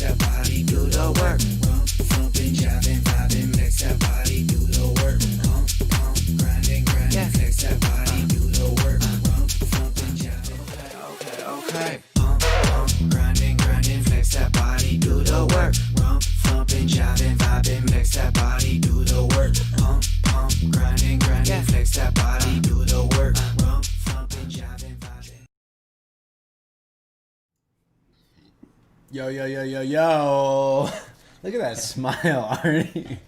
that body, do the work. Rump, thumping, jiving, vibing, flex that body, do the work. Pump, pump, grinding, flex that body, do the work. Rump, thumping, jiving, okay. Pump, pump, grinding, flex that body, do the work. Rump, thumping, jiving, vibing, flex that body, do the work. Pump, pump, grinding, flex that body, do the work. Rump, thumping, jiving, vibing. Yo. Look at that smile, Arnie.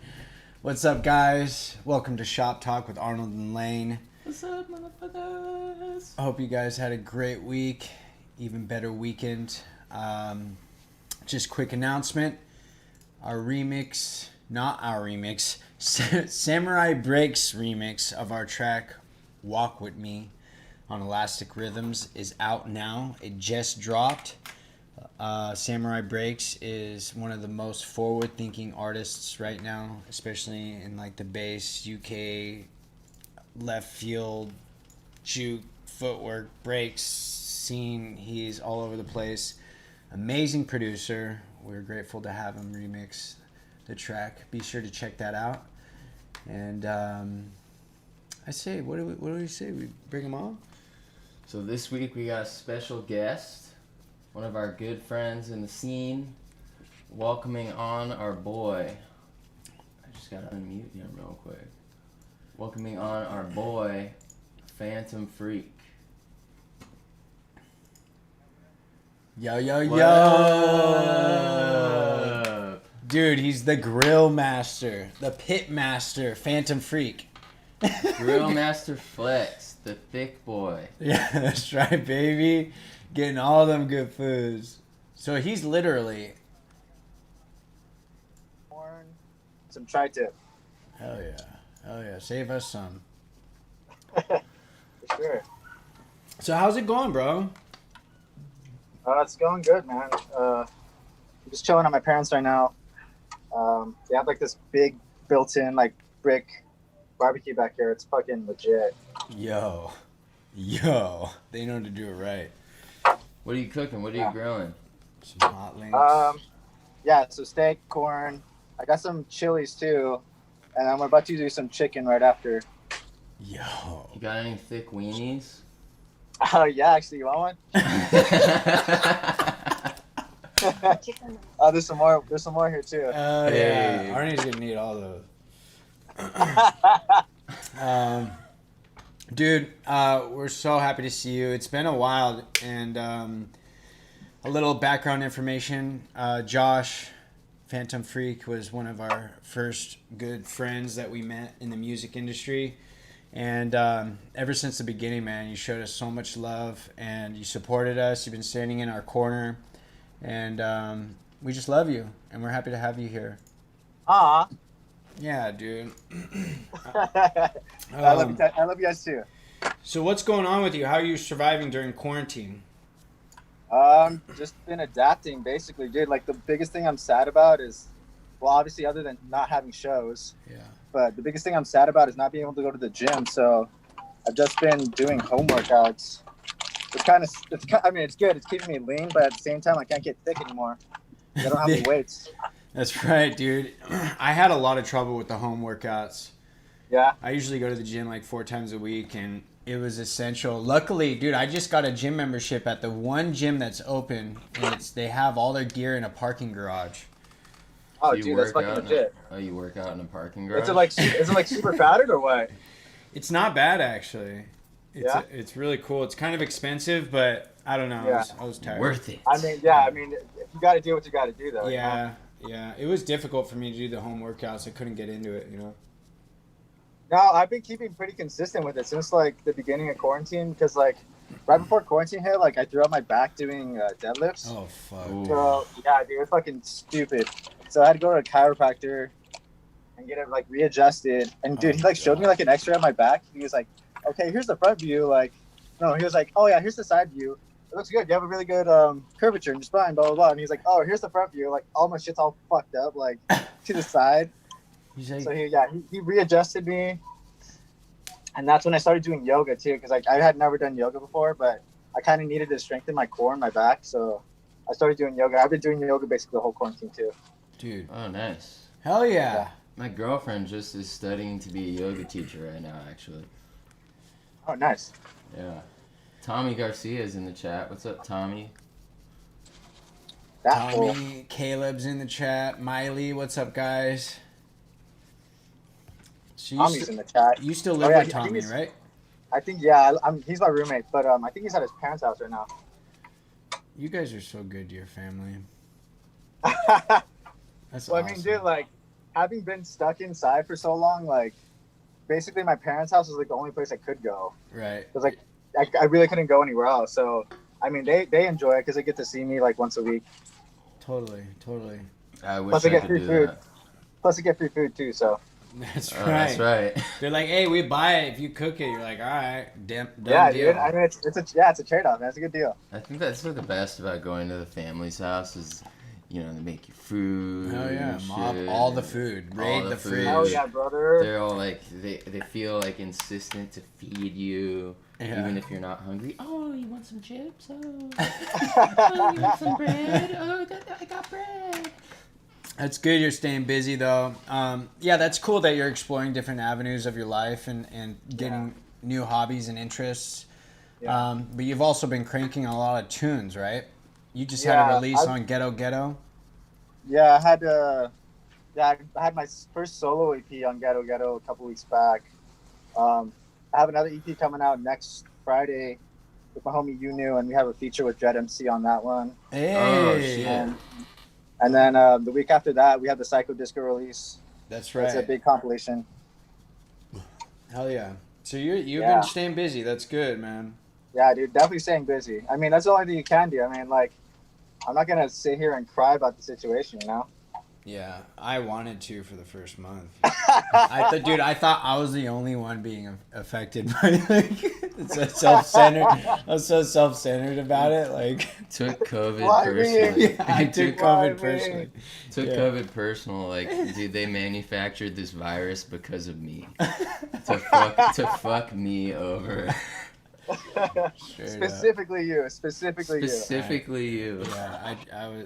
What's up, guys? Welcome to Shop Talk with Arnold and Lane. What's up, motherfuckers? I hope you guys had a great week, even better weekend. Just quick announcement. Samurai Breaks remix of our track Walk With Me on Elastic Rhythms is out now. It just dropped. Samurai Breaks is one of the most forward-thinking artists right now, especially in like the bass, UK, left field, juke, footwork, breaks scene. He's all over the place. Amazing producer. We're grateful to have him remix the track. Be sure to check that out. And I say, what do we say? We bring him on? So this week we got a special guest, one of our good friends in the scene, welcoming on our boy. I just gotta unmute him real quick. Welcoming on our boy, Fantom Freq. Yo. What up? Dude, he's the grill master, the pit master, Fantom Freq. Grill Master Flex, the thick boy. Yeah, that's right, baby. Getting all them good foods. So he's literally... Corn, some tri-tip. Hell yeah. Save us some. For sure. So how's it going, bro? It's going good, man. I'm just chilling at my parents right now. They have like this big built-in like brick barbecue back here. It's fucking legit. Yo. They know to do it right. What are you cooking? What are you grilling? Some hot links. Yeah, so steak, corn. I got some chilies too, and I'm about to do some chicken right after. Yo. You got any thick weenies? Oh yeah, actually, you want one? There's some more. There's some more here too. Yeah. Hey. Arnie's gonna need all those. Dude, we're so happy to see you. It's been a while, and a little background information. Josh, Fantom Freq, was one of our first good friends that we met in the music industry. And ever since the beginning, man, you showed us so much love, and you supported us. You've been standing in our corner, and we just love you, and we're happy to have you here. Aw. Yeah, dude. I love you guys too. So what's going on with you? How are you surviving during quarantine? Just been adapting basically, dude. Like the biggest thing I'm sad about is, well, obviously other than not having shows, Yeah. but the biggest thing I'm sad about is not being able to go to the gym. So I've just been doing home workouts. I mean, it's good. It's keeping me lean, but at the same time, I can't get thick anymore. I don't have the weights. That's right, dude. I had a lot of trouble with the home workouts. Yeah. I usually go to the gym like 4 times a week, and it was essential. Luckily, dude, I just got a gym membership at the one gym that's open, and they have all their gear in a parking garage. Oh, So you dude, that's work fucking out legit. You work out in a parking garage? Is it like super padded or what? It's not bad, actually. Yeah? It's really cool. It's kind of expensive, but I don't know. Yeah. I was tired. Worth it. I mean, you got to do what you got to do, though. You know? Yeah. It was difficult for me to do the home workouts. I couldn't get into it, you know? No, I've been keeping pretty consistent with it since like the beginning of quarantine because like right before quarantine hit, like I threw out my back doing deadlifts. Oh, fuck. Ooh. So yeah, dude, it's fucking stupid. So I had to go to a chiropractor and get it like readjusted. And dude, he like showed me like an X-ray on my back. He was like, "Okay, here's the front view." Like, no, he was like, "Oh yeah, here's the side view. It looks good. You have a really good curvature in your spine." Blah blah blah. And he's like, "Oh, here's the front view. Like all my shit's all fucked up, like to the side." He's like, So he readjusted me, and that's when I started doing yoga too, because like I had never done yoga before, but I kind of needed to strengthen my core and my back. So I started doing yoga. I've been doing yoga basically the whole quarantine too. Dude. Oh, nice. Hell yeah. My girlfriend just is studying to be a yoga teacher right now, actually. Oh, nice. Yeah. Tommy Garcia is in the chat. What's up, Tommy? That fool. Tommy, Caleb's in the chat. Miley, what's up, guys? So Tommy's in the chat. You still live yeah, with Tommy, right? I think, yeah, he's my roommate, but I think he's at his parents' house right now. You guys are so good to your family. That's Well, awesome. I mean, dude, like, having been stuck inside for so long, like, basically my parents' house was, like, the only place I could go. Right. Because, like, I really couldn't go anywhere else. So, I mean, they enjoy it because they get to see me, like, once a week. Totally. I wish Plus, I I get could free do food. that. Plus, I get free food, too, so. That's right. Oh, that's right. They're like, hey, we buy it. If you cook it, you're like, all right, done Yeah, deal. dude. I mean, it's a trade-off, man. It's a good deal. I think that's like the best about going to the family's house is, you know, they make you food. Hell yeah, and mob shit, all the and food, all raid the the food. fridge. Hell yeah, brother. They're all like, they feel like insistent to feed you, Yeah. even if you're not hungry. Oh, you want some chips? Oh, you want some bread? Oh, I got bread. That's good you're staying busy, though. Yeah, that's cool that you're exploring different avenues of your life and getting new hobbies and interests. Yeah. But you've also been cranking a lot of tunes, right? You just had a Yeah, release on Ghetto Ghetto. Yeah, I had my first solo EP on Ghetto Ghetto a couple weeks back. I have another EP coming out next Friday with my homie Unu, and we have a feature with Dread MC on that one. Hey. Oh, shit. And then the week after that, we have the Psycho Disco release. That's right. It's a big compilation. Hell yeah. So you've Yeah. been staying busy. That's good, man. Yeah, dude, definitely staying busy. I mean, that's the only thing you can do. I mean, like, I'm not gonna sit here and cry about the situation, you know? Yeah, I wanted to for the first month. I thought I was the only one being affected by like it's so self-centered. I was so self-centered about it. Like Took COVID Why me? personally. yeah, I took Why COVID me? personally. Took Yeah. COVID personal. Like, dude, they manufactured this virus because of me. to fuck me over. Specifically you. Specifically you. Yeah,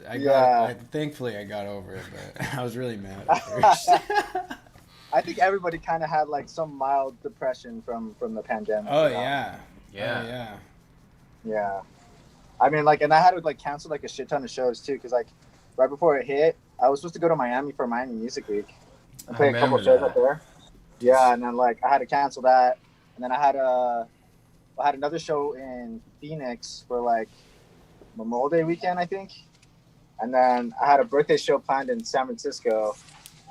I Yeah. got. Thankfully, I got over it, but I was really mad at first. I think everybody kind of had like some mild depression from the pandemic. Oh you know? yeah. Yeah. Oh, yeah. Yeah. I mean, like, and I had to like cancel like a shit ton of shows too, because like right before it hit, I was supposed to go to Miami for Miami Music Week and play a couple remember shows that. up there. Yeah, and then like I had to cancel that, and then I had another show in Phoenix for like Memorial Day weekend, I think, and then I had a birthday show planned in San Francisco,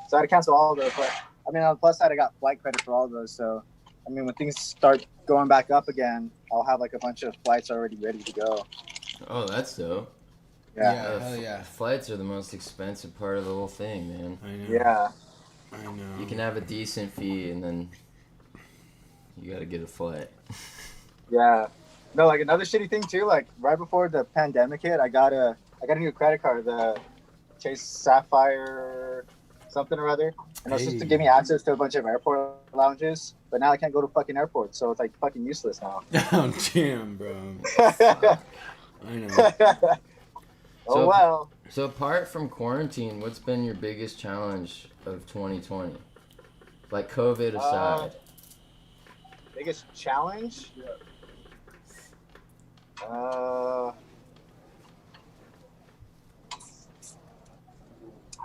so I had to cancel all of those. But I mean, on the plus side, I got flight credit for all of those, so I mean, when things start going back up again, I'll have like a bunch of flights already ready to go. Oh, that's dope. Yeah. Hell yeah. Flights are the most expensive part of the whole thing, man. I know. Yeah. I know. You can have a decent fee and then you gotta get a flight. Yeah. No, like another shitty thing too, like right before the pandemic hit, I got a new credit card, the Chase Sapphire something or other. And it was supposed to Hey. give me access to a bunch of airport lounges, but now I can't go to fucking airports, so it's like fucking useless now. Oh damn, bro. I know. Oh So- well. So apart from quarantine, what's been your biggest challenge of 2020? Like COVID aside. Biggest challenge?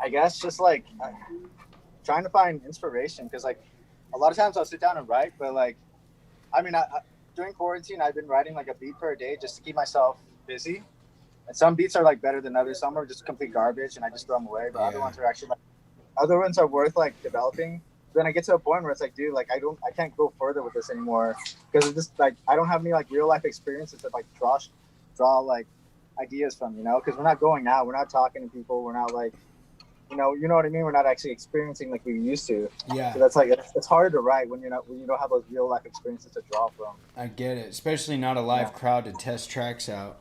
I guess just like trying to find inspiration, because like a lot of times I'll sit down and write, but like I mean, during quarantine I've been writing like a beat per day just to keep myself busy. And some beats are like better than others. Some are just complete garbage and I just throw them away. But other Yeah. ones are actually like, other ones are worth like developing. Then I get to a point where it's like, dude, like I can't go further with this anymore, because it's just like I don't have any like real life experiences to like draw like ideas from, you know, because we're not going out, we're not talking to people, we're not like, you know what I mean. We're not actually experiencing like we used to. Yeah. So that's like it's hard to write when you don't have those real life experiences to draw from. I get it. Especially not a live crowd to test tracks out.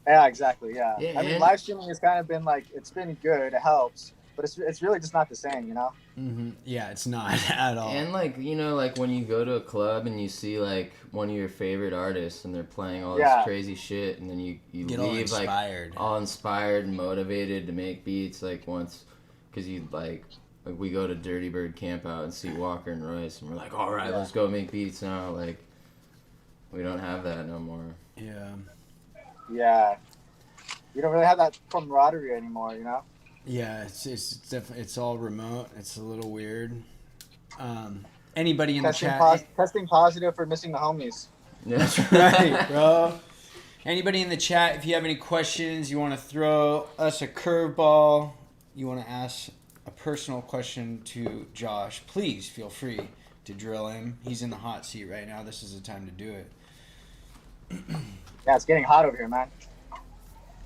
Yeah, exactly. Yeah. Yeah, I mean, and- live streaming has kind of been like, it's been good. It helps. but it's really just not the same, you know. Yeah, it's not at all. And like, you know, like when you go to a club and you see like one of your favorite artists and they're playing all this Yeah. crazy shit, and then you Get all leave like inspired. all inspired and motivated to make beats. Like once, because you like we go to Dirty Bird Camp Out and see Walker and Royce, and we're like, all right, let's go make beats now. Like we don't have that no more. Yeah. Yeah, you don't really have that camaraderie anymore, you know. Yeah, it's definitely, it's all remote. It's a little weird. Anybody in the chat? Testing positive for missing the homies. That's right, bro. Anybody in the chat, if you have any questions, you want to throw us a curveball, you want to ask a personal question to Josh, please feel free to drill him. He's in the hot seat right now. This is the time to do it. Yeah, it's getting hot over here, man.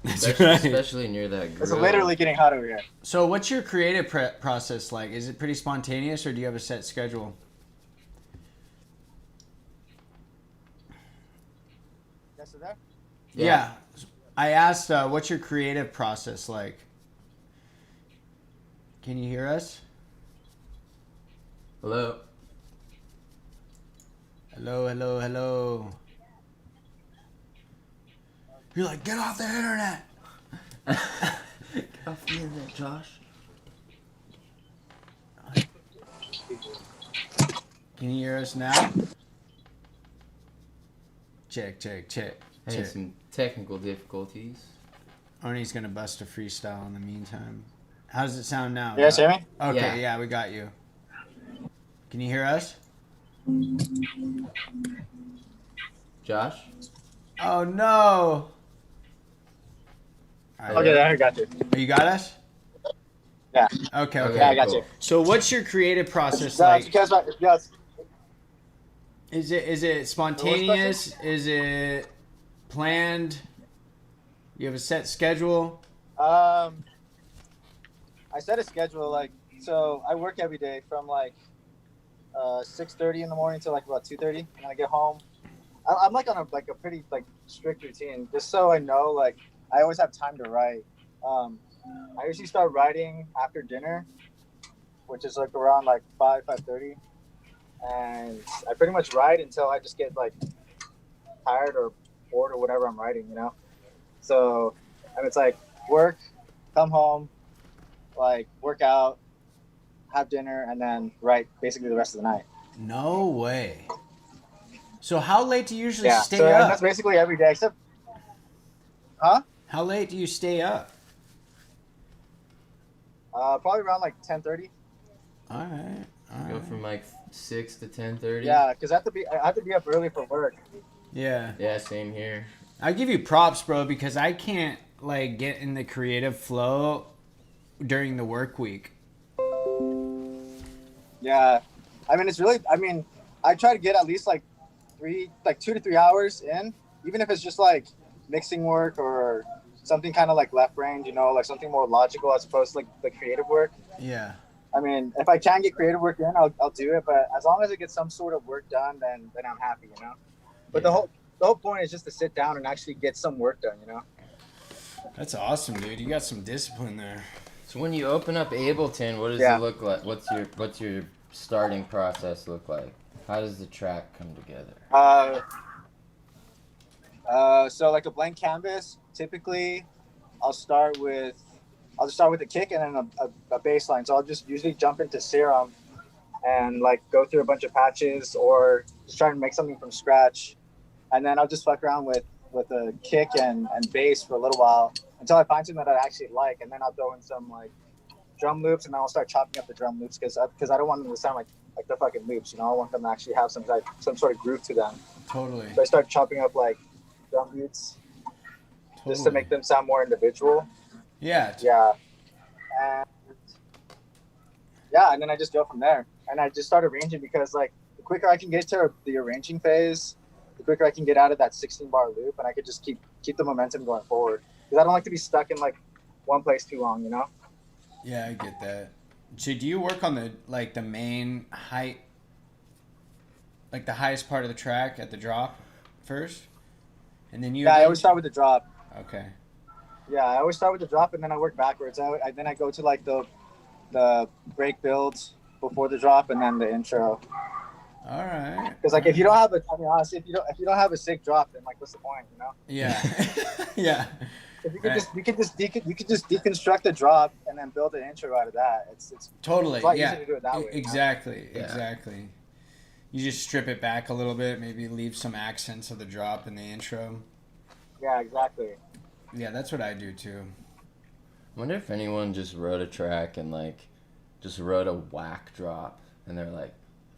Especially near that grill. It's literally getting hot over here. So what's your creative process like? Is it pretty spontaneous, or do you have a set schedule? Yes, sir. There. Yeah. I asked, what's your creative process like? Can you hear us? Hello. Hello, hello, hello. You're like, get off the internet. Get off the internet, Josh. Can you hear us now? Check. Hey, some technical difficulties. Arnie's gonna bust a freestyle in the meantime. How does it sound now? You guys hear me? Okay, yeah, we got you. Can you hear us? Josh? Oh no! All right. Okay, there, I got you. You got us? Yeah. Okay. Yeah, I got cool. you. So what's your creative process No, like? because yes. Is it spontaneous? Is it planned? You have a set schedule? I set a schedule so I work every day from 6:30 in the morning till about 2:30, and I get home. I'm on a pretty strict routine, just so I know I always have time to write. I usually start writing after dinner, which is around 5:30, and I pretty much write until I just get tired or bored or whatever I'm writing, you know. So, and it's work, come home, work out, have dinner, and then write basically the rest of the night. No way. So how late do you usually stay so up? that's basically every day except. Huh? How late do you stay up? Probably around 10:30. All right. Go from 6 to 10:30. Yeah, because I have to be up early for work. Yeah. Yeah, same here. I give you props, bro, because I can't get in the creative flow during the work week. Yeah, I mean I try to get at least 2 to 3 hours in, even if it's just mixing work or something kind of left brain, you know, something more logical as opposed to the creative work. Yeah. I mean, if I can get creative work in, I'll do it. But as long as it gets some sort of work done, then I'm happy, you know. But the whole point is just to sit down and actually get some work done, you know. That's awesome, dude. You got some discipline there. So when you open up Ableton, what does it look like? What's your starting process look like? How does the track come together? So a blank canvas. Typically, I'll just start with a kick and then a bass line. So I'll just usually jump into Serum and go through a bunch of patches or just try and make something from scratch. And then I'll just fuck around with a kick and bass for a little while until I find something that I actually like. And then I'll throw in some drum loops, and then I'll start chopping up the drum loops because I don't want them to sound like they're fucking loops. You know, I want them to actually have some sort of groove to them. Totally. So I start chopping up drum beats just to make them sound more individual. Yeah. Yeah. And then I just go from there. And I just start arranging because the quicker I can get to the arranging phase, the quicker I can get out of that 16-bar loop, and I could just keep the momentum going forward. Because I don't like to be stuck in one place too long, you know? Yeah, I get that. So do you work on the the main height, the highest part of the track at the drop first? And then you... Yeah, I always start with the drop. Okay. Yeah, I always start with the drop, and then I work backwards. Then I go to the the break builds before the drop and then the intro. All right. Because like if you don't have a, I mean honestly, if you don't have a sick drop, then like what's the point, you know? Yeah. Yeah. If you could Right. you could just deconstruct the drop and then build an intro out of that. It's Totally. a lot Yeah. easier to do it that way. You know? Exactly. Yeah. Exactly. You just strip it back a little bit, maybe leave some accents of the drop in the intro. Yeah, exactly. Yeah, that's what I do too. I wonder if anyone just wrote a track and like just wrote a whack drop and they're like,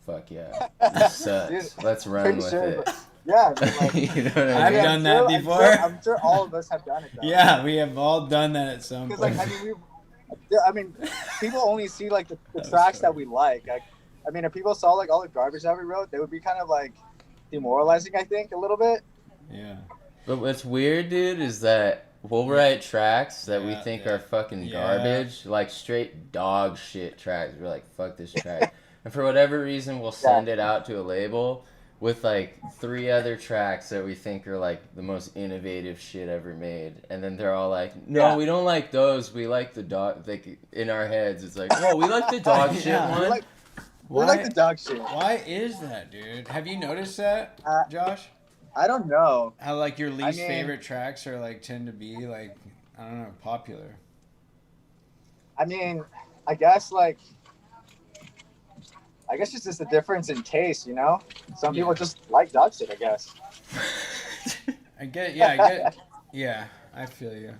"Fuck yeah, this sucks. Dude, Let's run pretty with sure, it." but- yeah, I mean, like, You know what I I've mean? done that before. I'm sure all of us have done it though. Yeah, we have all done that at some Because point. like I mean, people only see like the tracks that we like. I mean, if people saw like all the garbage that we wrote, they would be kind of like demoralizing. I think a little bit. Yeah. But what's weird, dude, is that we'll write tracks that we Yeah, think yeah. are fucking Yeah. garbage, like straight dog shit tracks. We're like, fuck this track. And for whatever reason, we'll send it out to a label with like 3 other tracks that we think are like the most innovative shit ever made. And then they're all like, no, Yeah. we don't like those. We like the dog. Like in our heads, it's like, oh, we like the dog shit Yeah. We one. like, we like the dog shit. Why is that, dude? Have you noticed that, Josh? I don't know. How like your least mean- favorite tracks are like tend to be like I don't know popular. I mean, I guess it's just a difference in taste, you know. Some people just like dog shit, I guess. I get. Yeah, I feel you.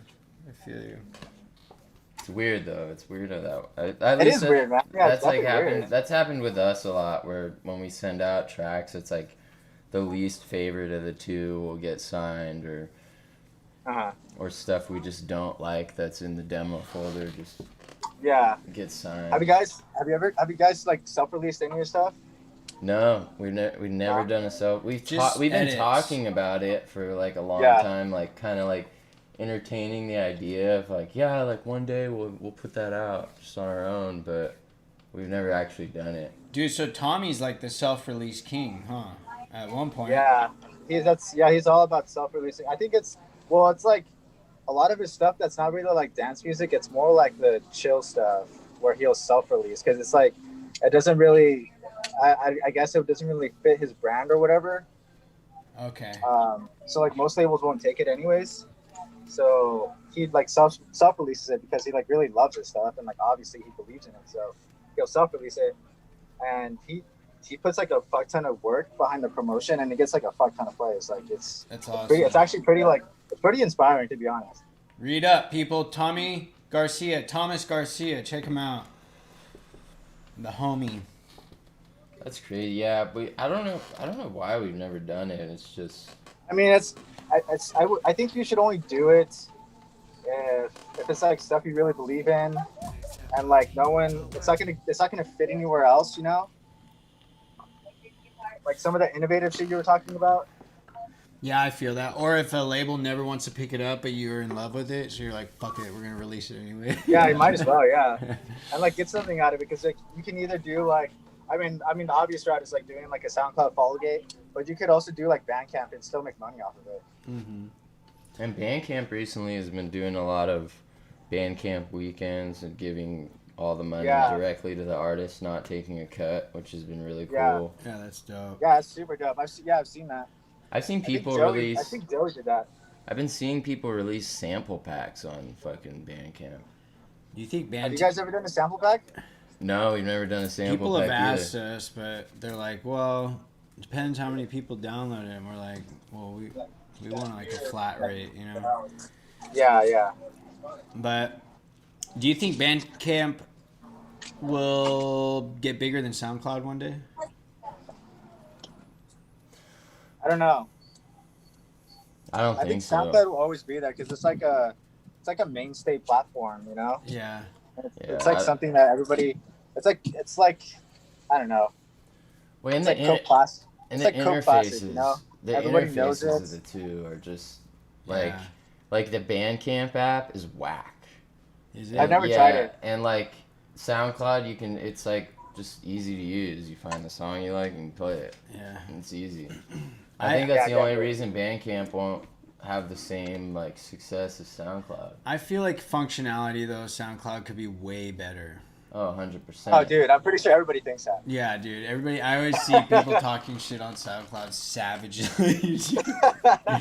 It's weird though. It's weird that It is weird, man. Yeah, that's it's like definitely happened. weird. That's happened with us a lot. Where when we send out tracks, it's like the least favorite of the 2 will get signed, Uh-huh. or stuff we just don't like that's in the demo folder just Yeah. gets signed. Have you guys like self-released any of your stuff? No, we've never done a self. We've Just been edits. talking about it for like a long Yeah. time, like kind of like entertaining the idea of like, yeah, like one day we'll put that out just on our own, but we've never actually done it. Dude, so Tommy's like the self-release king, huh? At one point. Yeah. He's all about self-releasing. I think it's like a lot of his stuff that's not really like dance music. It's more like the chill stuff where he'll self-release because it's like it doesn't really. I guess it doesn't really fit his brand or whatever. Okay. So like most labels won't take it anyways. So he like self-releases it because he like really loves his stuff and like obviously he believes in it. So he'll self-release it, and he puts like a fuck ton of work behind the promotion, and it gets like a fuck ton of plays. Like it's awesome. it's actually pretty like it's pretty inspiring to be honest. Read up, people. Thomas Garcia. Check him out. The homie. That's crazy. Yeah, but I don't know why we've never done it. It's just I mean, I think you should only do it if it's like stuff you really believe in, and like it's not gonna fit anywhere else, you know. Like some of the innovative shit you were talking about. Yeah, I feel that. Or if a label never wants to pick it up, but you're in love with it, so you're like, fuck it, we're gonna release it anyway. Yeah, you might as well, yeah, and like get something out of it because like you can either do like. I mean, the obvious route is like doing like a SoundCloud follow gate, but you could also do like Bandcamp and still make money off of it. Mm-hmm. And Bandcamp recently has been doing a lot of Bandcamp weekends and giving all the money directly to the artist, not taking a cut, which has been really cool. Yeah, that's dope. Yeah, it's super dope. I've seen that. I've seen people I release. think Joey did that. I've been seeing people release sample packs on fucking Bandcamp. Do you think Have you guys ever done a sample pack? No, we've never done a sample people have pack asked either. us, but they're like, well, it depends how many people download it. And we're like, well, we want like a flat rate, you know? Yeah. But do you think Bandcamp will get bigger than SoundCloud one day? I don't know. I I think so. SoundCloud will always be there because it's like a mainstay platform, you know. Yeah. It's like something that everybody. It's like I don't know. Well, in It's the like Coke Classic. and It's the like Coke interfaces, Classic, you know? the Everybody interfaces knows it. of the two are just like Yeah. like the Bandcamp app is whack. Is it? I've never tried it. And like SoundCloud, it's like just easy to use. You find the song you like and you play it. Yeah. And it's easy. I think that's Yeah, the only definitely. reason Bandcamp won't have the same like success as SoundCloud. I feel like functionality though, SoundCloud could be way better. Oh, 100%. Oh, dude, I'm pretty sure everybody thinks that. Yeah, dude. Everybody, I always see people talking shit on SoundCloud savagely.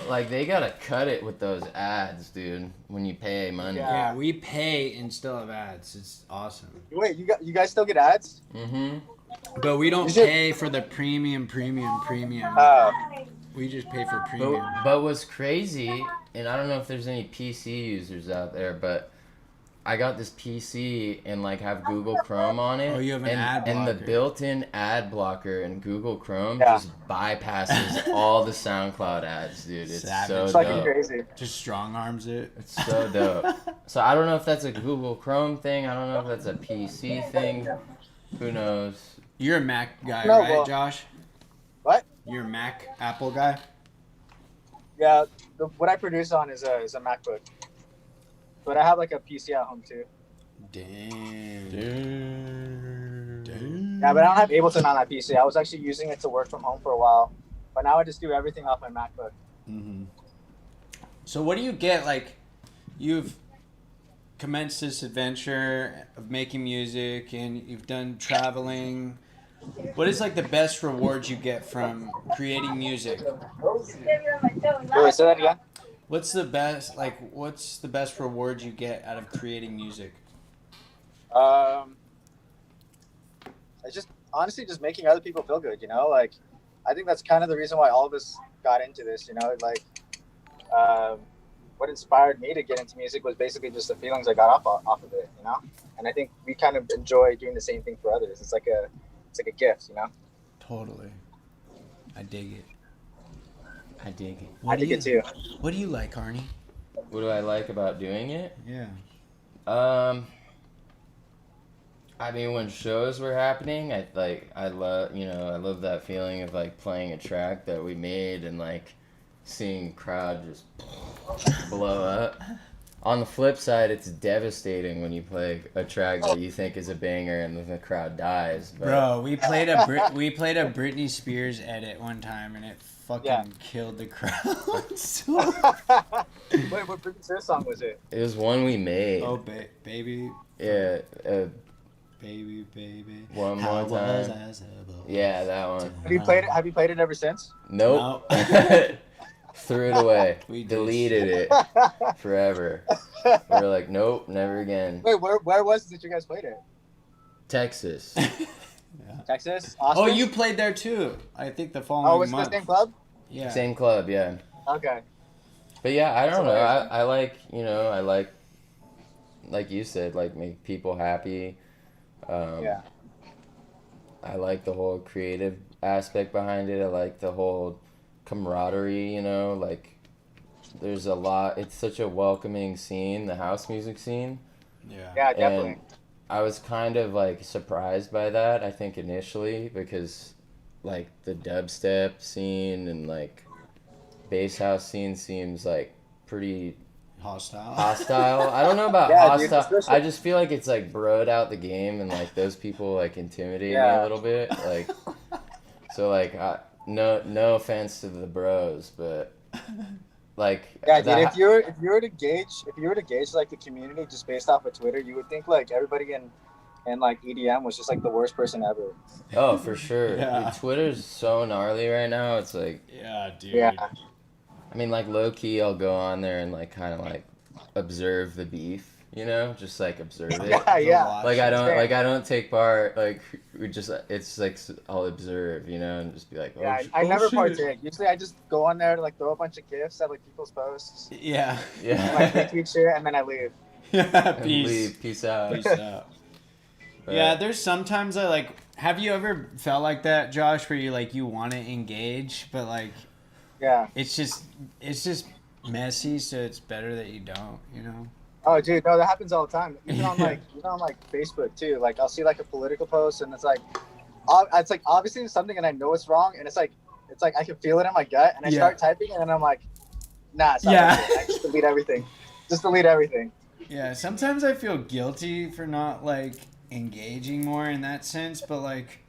Like, they gotta cut it with those ads, dude, when you pay money. Yeah, we pay and still have ads. It's awesome. Wait, you guys still get ads? Mm-hmm. But we don't You should- pay for the premium. Uh, We just pay for premium. But what's crazy, and I don't know if there's any PC users out there, but I got this PC and like have Google Chrome on it. Oh, you have an and, ad And the blocker. built-in ad blocker in Google Chrome Yeah. just bypasses all the SoundCloud ads, dude. It's Savage. so it's fucking dope. crazy. Just strong arms it. It's so dope. So I don't know if that's a Google Chrome thing. I don't know if that's a PC thing. Who knows? You're a Mac guy, No, right, well- Josh? What? You're a Mac Apple guy? Yeah, what I produce on is a MacBook. But I have like a PC at home too. Damn. Yeah, but I don't have Ableton on my PC. I was actually using it to work from home for a while. But now I just do everything off my MacBook. Mm-hmm. So what do you get? Like, you've commenced this adventure of making music, and you've done traveling. What is like the best reward you get from creating music? Wait, say that again? What's the best reward you get out of creating music? It's just honestly just making other people feel good, you know? Like, I think that's kind of the reason why all of us got into this, you know? Like, what inspired me to get into music was basically just the feelings I got off of it, you know? And I think we kind of enjoy doing the same thing for others. It's like a gift, you know? Totally. I dig it. I dig it. I dig it too. What do you like, Arnie? What do I like about doing it? Yeah. I mean, when shows were happening, I love that feeling of like playing a track that we made and like seeing crowd just blow up. On the flip side, it's devastating when you play a track that you think is a banger and then the crowd dies. But Bro, we played a Britney Spears edit one time, and it fucking killed the crowd. So Wait, what Britney Spears song was it? it was one we made. baby, Yeah, baby. one How more was time. I supposed Yeah, that one. Have you played it? Have you played it ever since? Nope. Threw it away. We did. Deleted it forever. We were like, nope, never again. Wait, where was it that you guys played it? Texas. Texas? Austin? Oh, you played there too. I think the following Oh, was it month. the same club? Yeah. Same club, yeah. Okay. But yeah, I don't know. hilarious. I like you said, like make people happy. Yeah. I like the whole creative aspect behind it. I like the whole camaraderie, you know, like there's a lot. It's such a welcoming scene, the house music scene. Yeah. Yeah, definitely. And I was kind of like surprised by that, I think initially, because like the dubstep scene and like bass house scene seems like pretty hostile. I don't know about Yeah, dude, hostile. especially- I just feel like it's like broed out the game and like those people like intimidate me Yeah. a little bit. Like, so like no offense to the bros, but like Yeah, dude. that- If you were to gauge like the community just based off of Twitter, you would think like everybody in like EDM was just like the worst person ever. oh for sure. Yeah. Dude, Twitter's so gnarly right now. It's like Yeah, dude. Yeah. I mean like low key I'll go on there and like kind of like observe the beef, you know, just like observe it. Yeah. Like I Same. don't take part. Like we just it's like I'll observe, you know, and just be like, oh, Yeah, sh- I oh, never shit. partake. Usually, I just go on there to like throw a bunch of gifs at like people's posts, Yeah. and, like Yeah. retweet shit, and then I leave. And Peace. leave. Peace out. Peace out. But- Yeah, there's sometimes I like. Have you ever felt like that, Josh, where you want to engage, but like Yeah. it's just messy, so it's better that you don't, you know? Oh, dude, no, that happens all the time. Even on like Facebook too. Like I'll see like a political post, and it's like obviously something, and I know it's wrong, and it's like I can feel it in my gut, and I Yeah. start typing, and then I'm like, nah, it's not Yeah. like it. I just delete everything. Just delete everything. Yeah, sometimes I feel guilty for not like engaging more in that sense, but like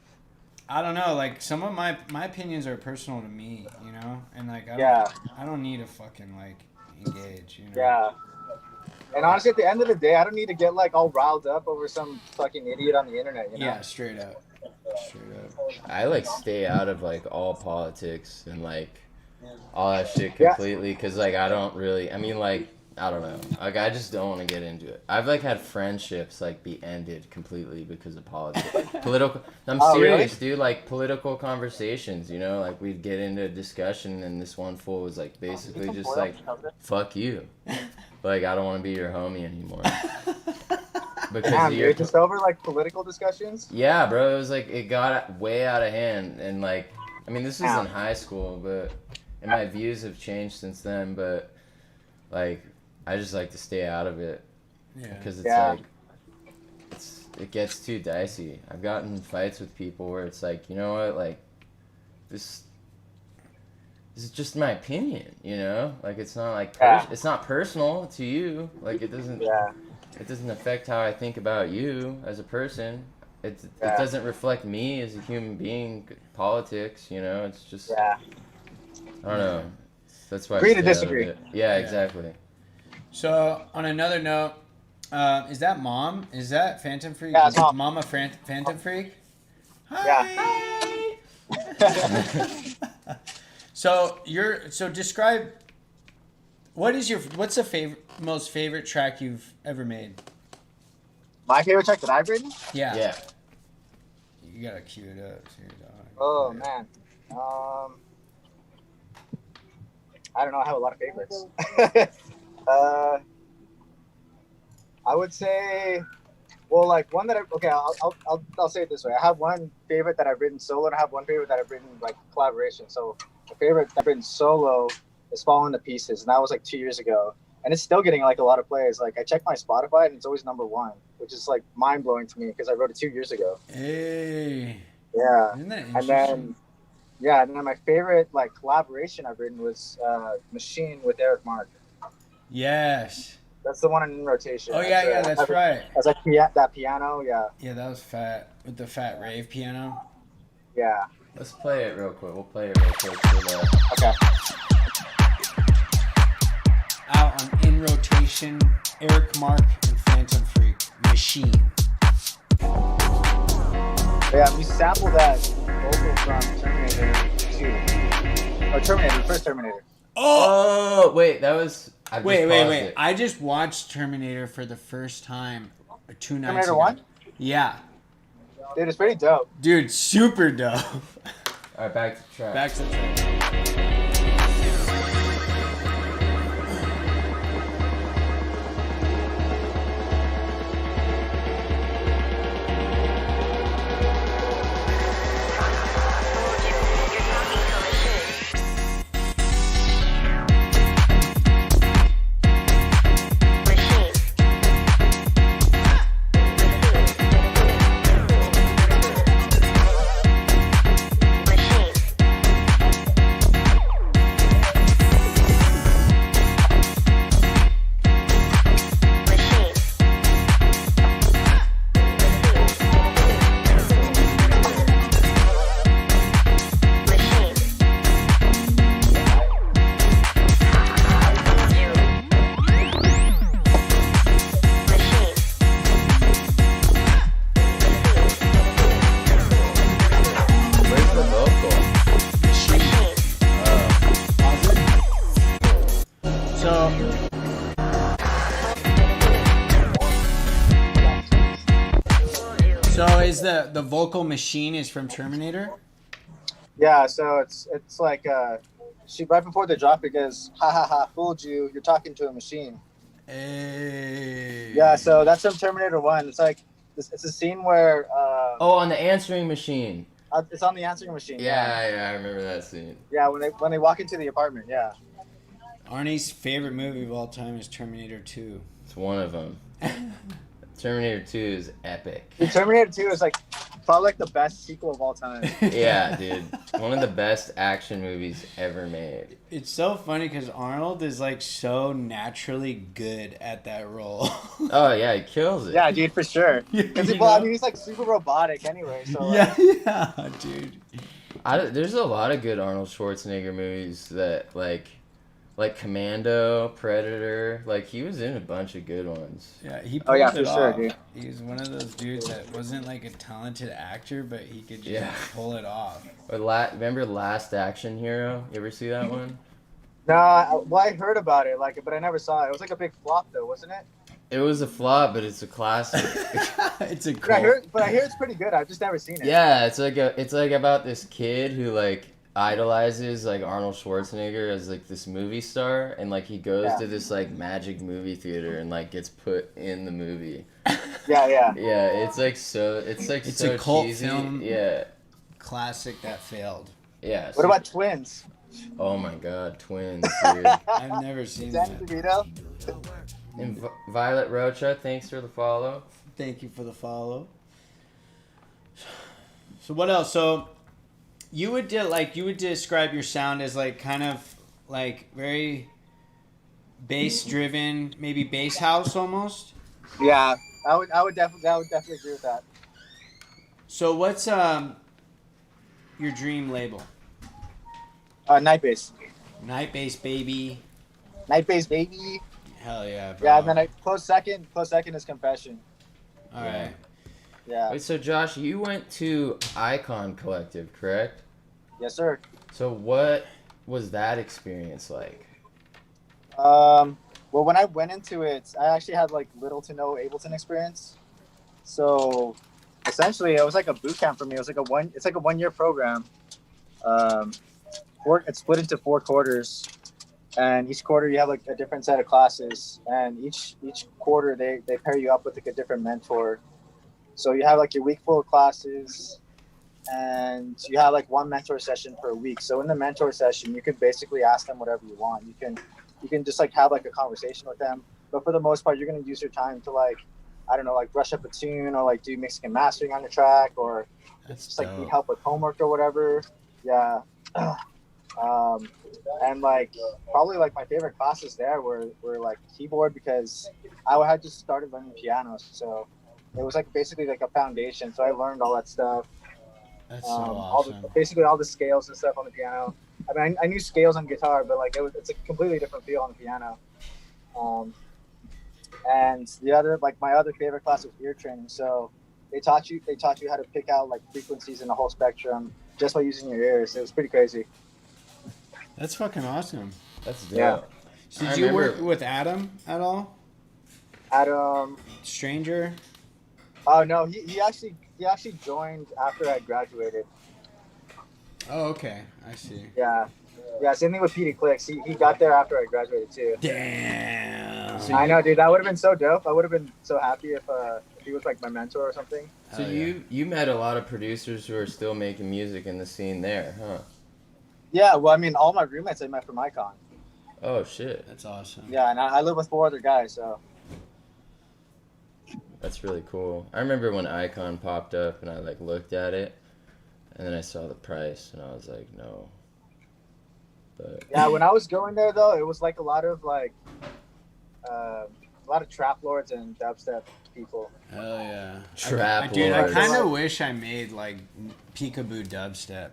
I don't know, like some of my opinions are personal to me, you know, and like I don't need to fucking like engage, you know. Yeah. And honestly, at the end of the day, I don't need to get like all riled up over some fucking idiot on the internet. You know? Yeah, straight up. Straight up. I like stay out of like all politics and like all that shit Yeah. completely because like I don't really. I mean like I don't know. Like I just don't want to get into it. I've like had friendships like be ended completely because of politics. Political. I'm Oh, really? serious, dude. Like political conversations. You know, like we'd get into a discussion and this one fool was like basically just like, "Fuck you." Like I don't want to be your homie anymore. Because Damn, you're dude, just over like political discussions. yeah, bro. It was like it got way out of hand, and like, I mean, this was Ow. in high school, but and my views have changed since then. But like, I just like to stay out of it Yeah. because it's Yeah. like it gets too dicey. I've gotten in fights with people where it's like, you know what, like this is just my opinion, you know? Like it's not like Yeah. it's not personal to you. Like it doesn't Yeah. it doesn't affect how I think about you as a person. It Yeah. doesn't reflect me as a human being. Politics, you know, it's just Yeah. I don't know. That's why I Agree to stay out of disagree. it. Yeah, Yeah. exactly. So on another note, is that mom? Is that Fantom Freak? Yeah, it's Mom. Mama Fantom Freak? Yeah. Hi. So describe what's the most favorite track you've ever made? My favorite track that I've written? Yeah. Yeah. You gotta cue it up. Too, dog. Oh man. I don't know. I have a lot of favorites. I would say, well, like one that I'll say it this way. I have one favorite that I've written solo, and I have one favorite that I've written like collaboration. So the favorite that I've written solo is "Falling to Pieces," and that was like 2 years ago, and it's still getting like a lot of plays. Like I check my Spotify, and it's always #1, which is like mind blowing to me because I wrote it 2 years ago. Hey. Yeah. Isn't that And interesting? then my favorite like collaboration I've written was Machine with Eric Mark. Yes. That's the one in rotation. Oh yeah, that's right. That's like that piano, yeah. Yeah, that was fat with the fat rave piano. Yeah. Let's play it real quick. We'll play it real quick for the Okay. Out on In Rotation, Eric Mark and Fantom Freak, Machine. Yeah, we sampled that vocal from Terminator 2. Or Terminator, the first Terminator. Oh wait, that was I Wait. It. I just watched Terminator for the first time 2 nights Terminator ago. 1? Yeah. Dude, it's pretty dope. Dude, super dope. Alright, back to track. Back to the track. Where's the vocal? So, is the vocal machine is from Terminator? Yeah, so it's like she right before the drop it goes, ha ha ha, fooled you, you're talking to a machine. Hey. Yeah, so that's from Terminator 1. It's like it's a scene where Oh, on the answering machine. it's on the answering machine. Yeah, I remember that scene. Yeah, when they walk into the apartment, yeah. Arnie's favorite movie of all time is Terminator 2. It's one of them. Terminator 2 is epic. Dude, Terminator 2 is like probably like the best sequel of all time. Yeah, dude. One of the best action movies ever made. It's so funny because Arnold is like so naturally good at that role. Oh, yeah, he kills it. Yeah, dude, for sure. You Because know? I mean, he's like super robotic anyway. So like, yeah, dude. There's a lot of good Arnold Schwarzenegger movies that, like like Commando, Predator. Like he was in a bunch of good ones. Yeah, he Oh, pulled yeah, it for sure, off. dude. He was one of those dudes that wasn't like a talented actor, but he could just Yeah. pull it off. Or remember Last Action Hero? You ever see that one? No, well, I heard about it, like, but I never saw it. It was like a big flop, though, wasn't it? It was a flop, but it's a classic. It's a But I cult. hear it's pretty good. I've just never seen it. Yeah, it's like about this kid who like idolizes like Arnold Schwarzenegger as like this movie star, and like he goes to this like magic movie theater and like gets put in the movie. Yeah. Yeah, it's so a cult cheesy. film. Yeah, Classic that failed. yeah. What about Twins? Oh my God, Twins, dude. I've never seen Danny that. DeVito? And Violet Rocha, thanks for the follow. Thank you for the follow. So what else? So you would describe your sound as like kind of like very bass driven, maybe bass house almost. Yeah, I would definitely agree with that. So what's your dream label? Night Bass. Night Bass, baby. Night Bass, baby. Hell yeah, bro. Yeah, and then close second is Confession. All right. Yeah. Wait, so Josh, you went to Icon Collective, correct? Yes, sir. So what was that experience like? Well, when I went into it, I actually had like little to no Ableton experience. So essentially, it was like a boot camp for me. It was like a 1 year program. It's split into 4 quarters, and each quarter you have like a different set of classes, and each quarter they pair you up with like a different mentor. So you have like your week full of classes, and you have like one mentor session per week. So in the mentor session, you can basically ask them whatever you want. You can just like have like a conversation with them, but for the most part, you're gonna use your time to like, I don't know, like brush up a tune or like do mixing and mastering on your track, or That's just like dope. need help with homework or whatever. Yeah. And like probably like my favorite classes there were like keyboard, because I had just started learning piano, so it was like basically like a foundation. So I learned all that stuff. That's so all awesome. basically all the scales and stuff on the piano. I mean, I knew scales on guitar, but like it's a completely different feel on the piano. And the other, like my other favorite class was ear training. So they taught you how to pick out like frequencies in the whole spectrum just by using your ears. It was pretty crazy. That's fucking awesome. That's dope. Yeah. So I did you remember- work with Adam at all? Adam, Stranger? oh no, he actually joined after I graduated. Oh, okay. I see. Yeah. Same thing with Petey Clicks. He got there after I graduated too. Damn. So I know, dude. That would have been so dope. I would have been so happy if he was like my mentor or something. So Hell yeah. you met a lot of producers who are still making music in the scene there, huh? Yeah. Well, I mean, all my roommates I met from Icon. Oh shit, That's awesome. Yeah, and I live with 4 other guys, so. that's really cool. I remember when Icon popped up and I like looked at it, and then I saw the price and I was like, no. But Yeah, when I was going there though, it was like a lot of trap lords and dubstep people. Hell yeah. Trap Dude, I lords. kind of wish I made like peekaboo dubstep.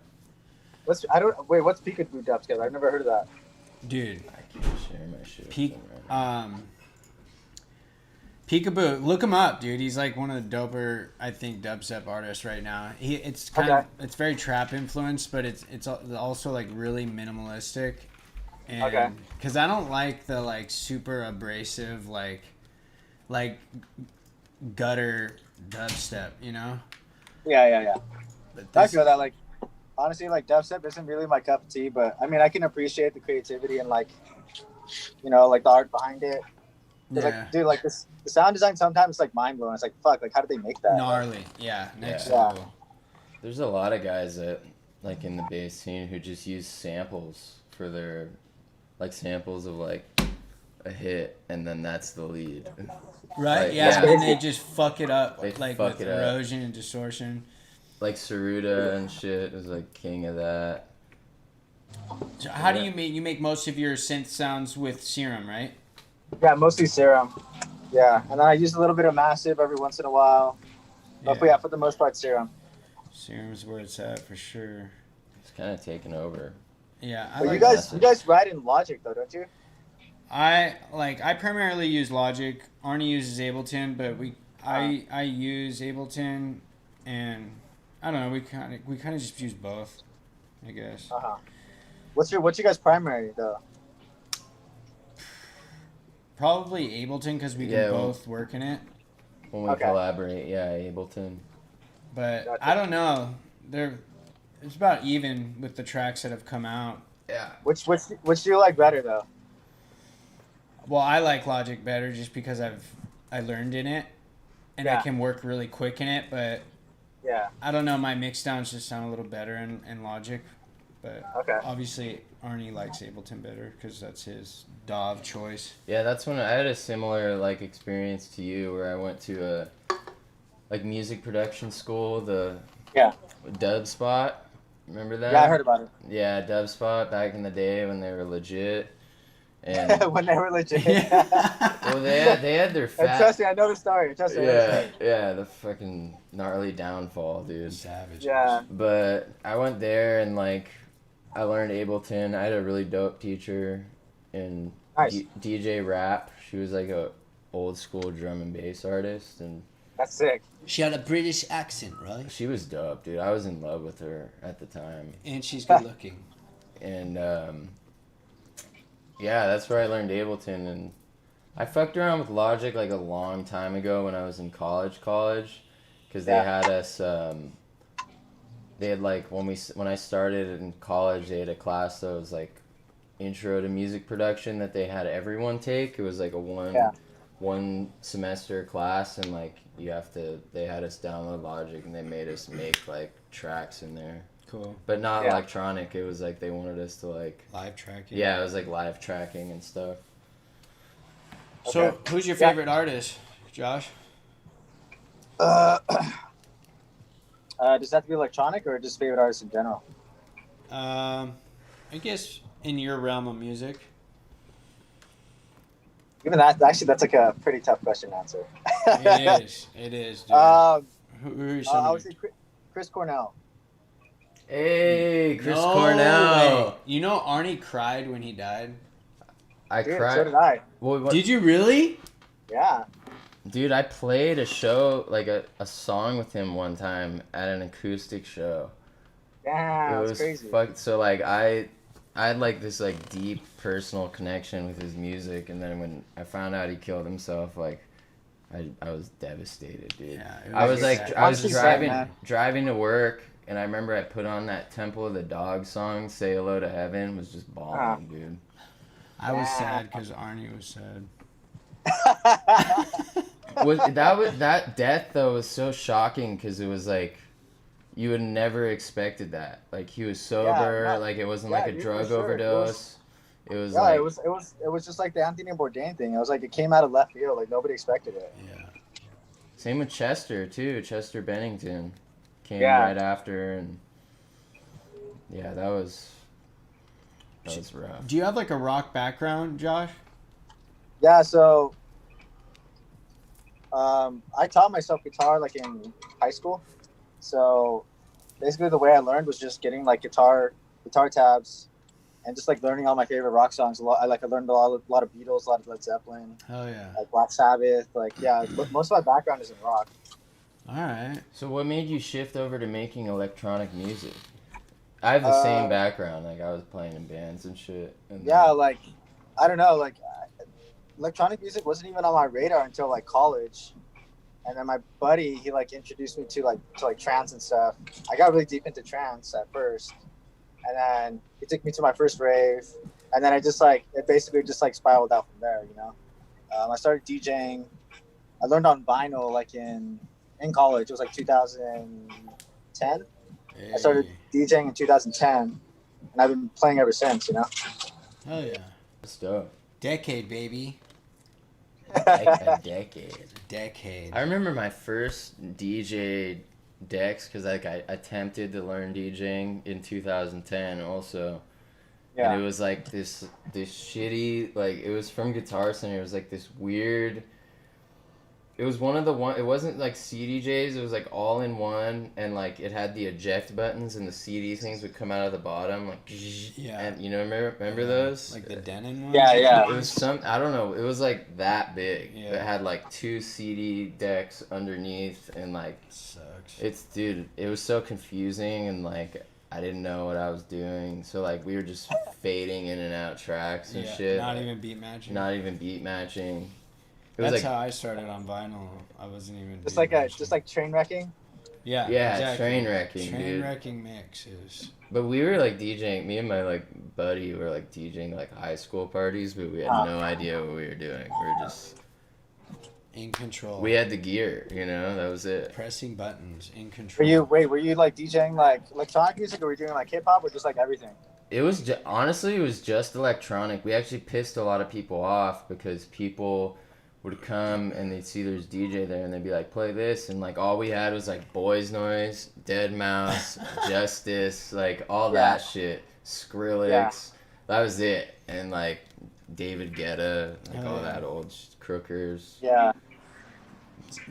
What's peekaboo dubstep? I've never heard of that. Dude, I can't share my shit. Peek, with them, Peekaboo, look him up, dude. He's like one of the doper, I think, dubstep artists right now. It's it's very trap influenced, but it's also like really minimalistic. And, Okay. Because I don't like the like super abrasive like gutter dubstep, you know. Yeah. But I this, feel that, like, honestly, like dubstep isn't really my cup of tea, but I mean, I can appreciate the creativity and like, you know, like the art behind it. 'Cause, yeah, like, dude, like the sound design sometimes like mind blowing. It's like, fuck, like how did they make that? gnarly, yeah, next Yeah. level. There's a lot of guys that like in the bass scene who just use samples for their like samples of like a hit, and then that's the lead. Right, Like, yeah, yeah. and they just fuck it up, They like fuck with it up. erosion and distortion. Like Saruda and shit is like king of that. So how do you make most of your synth sounds with Serum, right? Yeah, mostly Serum. Yeah, and then I use a little bit of Massive every once in a while. But yeah, for the most part, Serum. Serum's where it's at for sure. It's kind of taken over. Yeah, I But like you guys write in Logic though, don't you? I primarily use Logic. Arnie uses Ableton, but I use Ableton, and I don't know. We kind of just use both, I guess. What's your guys' primary though? Probably Ableton because we can both work in it. When we collaborate, Ableton. But I don't know. It's about even with the tracks that have come out. Yeah. Which do you like better though? Well, I like Logic better just because I learned in it, and I can work really quick in it. But I don't know. My mix downs just sound a little better in Logic. But obviously Arnie likes Ableton better because that's his DAW of choice. Yeah, that's when I had a similar like experience to you, where I went to a music production school, the Dub Spot. Remember that? Yeah, I heard about it. Yeah, Dub Spot back in the day when they were legit. And when they were legit. well, they had their fat. And trust me, I know the story. Trust me. Yeah, the fucking gnarly downfall, dude. Savage. Yeah. But I went there and like I learned Ableton. I had a really dope teacher in DJ Rap. She was like a old school drum and bass artist, and that's sick. She had a British accent, right? She was dope, dude. I was in love with her at the time. And she's good looking. And yeah, that's where I learned Ableton, and I fucked around with Logic like a long time ago when I was in college, because they had us. They had like when I started in college, they had a class that was like intro to music production that they had everyone take. It was like a one semester class, and like they had us download Logic, and they made us make like tracks in there. Cool. But not electronic. It was like they wanted us to like live tracking. Yeah, it was like live tracking and stuff. So, who's your favorite artist, Josh? Does that have to be electronic or just favorite artists in general? I guess in your realm of music. Even that, actually, that's like a pretty tough question to answer. It is, dude. Who are some I would say Chris Cornell. Hey, Chris Cornell. Way. You know Arnie cried when he died? I cried. So did I. Well, did you really? Yeah. Dude, I played a show, like a song with him one time at an acoustic show. Yeah, it was crazy. So like I had like this like deep personal connection with his music, and then when I found out he killed himself, like I was devastated, dude. Yeah, I was like I was sad, driving to work, and I remember I put on that Temple of the Dog song, "Say Hello to Heaven," was just bombing, dude. I was sad because Arnie was sad. That death though was so shocking because it was like you would never expected that. Like he was sober, like it wasn't like a drug overdose. It was like it was just like the Anthony Bourdain thing. It was like it came out of left field, like nobody expected it. Yeah. Same with Chester too. Chester Bennington came right after, and yeah, that was rough. Do you have like a rock background, Josh? Yeah, so I taught myself guitar like in high school. So basically the way I learned was just getting like guitar tabs and just like learning all my favorite rock songs. I learned a lot of Beatles, a lot of Led Zeppelin. Oh yeah. Like Black Sabbath, most of my background is in rock. All right. So what made you shift over to making electronic music? I have the same background. Like I was playing in bands and shit. And like I don't know, like electronic music wasn't even on my radar until like college. And then my buddy, he like introduced me to trance and stuff. I got really deep into trance at first, and then he took me to my first rave, and then it basically just like spiraled out from there, you know. I started DJing. I learned on vinyl like in college. It was like 2010. Hey. I started DJing in 2010, and I've been playing ever since, you know. Hell yeah. That's dope. Decade, baby. A decade. I remember my first DJ decks because like I attempted to learn DJing in 2010 also. Yeah. And it was like this shitty, like it was from Guitar Center. It was like this weird It was one of the one. It wasn't like CDJs. It was like all in one, and like it had the eject buttons, and the CD things would come out of the bottom, like. Yeah. And you know, remember those? Like the Denon ones? Yeah, It yeah. was some. I don't know. It was like that big. Yeah. It had like 2 CD decks underneath, and like Sucks. dude. It was so confusing, and like I didn't know what I was doing. So like we were just fading in and out tracks and shit. Not even beat matching. Not even beat matching. It That's was like how I started on vinyl. I wasn't even Just beat like matching. train wrecking. Yeah, Yeah, exactly. train wrecking, Train dude. wrecking mixes. But we were like DJing. Me and my like buddy were like DJing like high school parties, but we had no idea what we were doing. We were just In control. we had the gear, you know. That was it. Pressing buttons. In control. Were you like DJing like electronic music, or were you doing like hip hop, or just like everything? It was honestly, it was just electronic. We actually pissed a lot of people off because people would come and they'd see there's DJ there and they'd be like, play this, and like all we had was like Boys Noise, Dead Mouse, Justice, like all that shit, Skrillex. Yeah. That was it, and like David Guetta, like Oh, all yeah. that old crookers. Yeah.